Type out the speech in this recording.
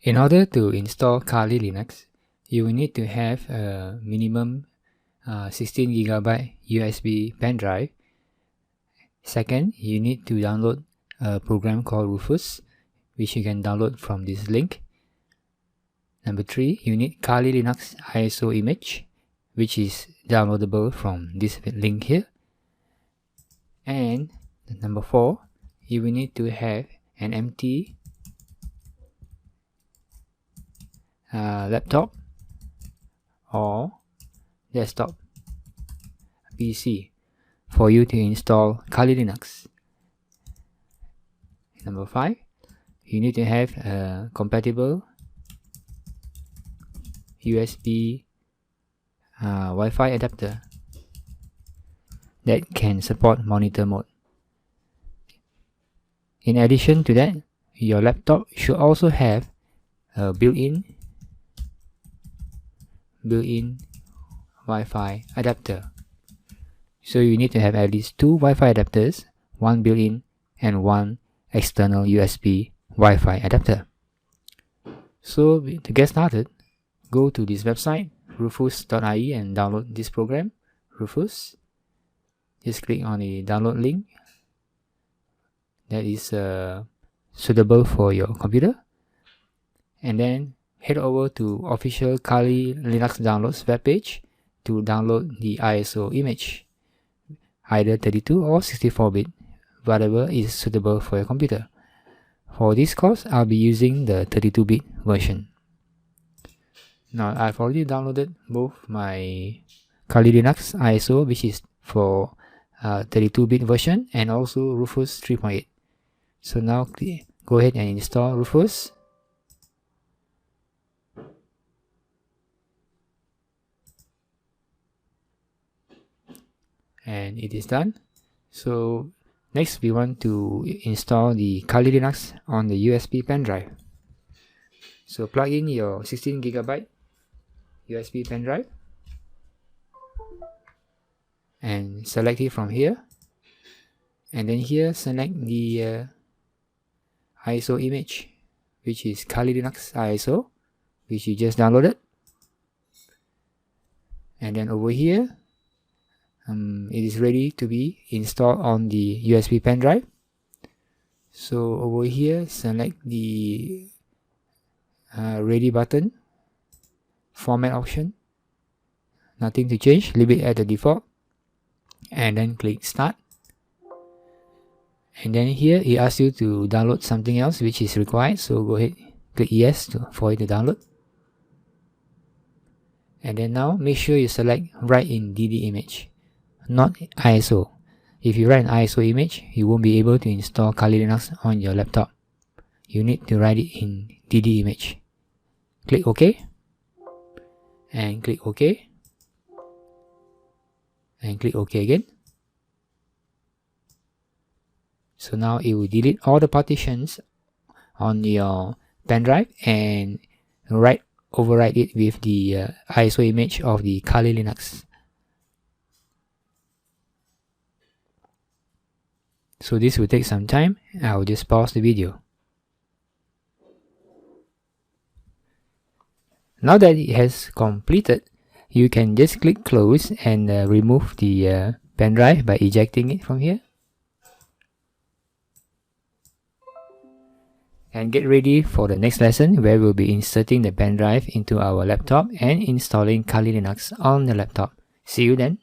In order to install Kali Linux, you will need to have a minimum 16 GB USB pen drive. Second, you need to download a program called Rufus, which you can download from this link. Number 3, you need Kali Linux ISO image, which is downloadable from this link here. And number 4, you will need to have an empty laptop or desktop PC for you to install Kali Linux. Number 5, you need to have a compatible USB Wi-Fi adapter that can support monitor mode. In addition to that, your laptop should also have a built-in Wi-Fi adapter. So you need to have at least 2 Wi-Fi adapters, one built-in and one external USB Wi-Fi adapter. So to get started, go to this website rufus.ie and download this program, Rufus. Just click on the download link that is suitable for your computer, and then head over to official Kali Linux downloads webpage to download the ISO image, either 32 or 64-bit, whatever is suitable for your computer. For this course, I'll be using the 32-bit version. Now, I've already downloaded both my Kali Linux ISO, which is for 32-bit version, and also Rufus 3.8. So now go ahead and install Rufus. And it is done. So next we want to install the Kali Linux on the USB pen drive. So plug in your 16 GB USB pen drive and select it from here, and then here select the ISO image, which is Kali Linux ISO, which you just downloaded. And then over here it is ready to be installed on the USB pen drive. So over here select the ready button, format option, nothing to change, leave it at the default, and then click start. And then here it asks you to download something else which is required, so go ahead, click yes for it to download. And then now make sure you select write in DD image, not ISO. If you write an ISO image, you won't be able to install Kali Linux on your laptop. You need to write it in DD image. Click OK, and click OK, and click OK again. So now it will delete all the partitions on your pen drive and overwrite it with the ISO image of the Kali Linux. So this will take some time. I'll just pause the video. Now that it has completed, you can just click close and remove the pen drive by ejecting it from here. And get ready for the next lesson, where we'll be inserting the pen drive into our laptop and installing Kali Linux on the laptop. See you then.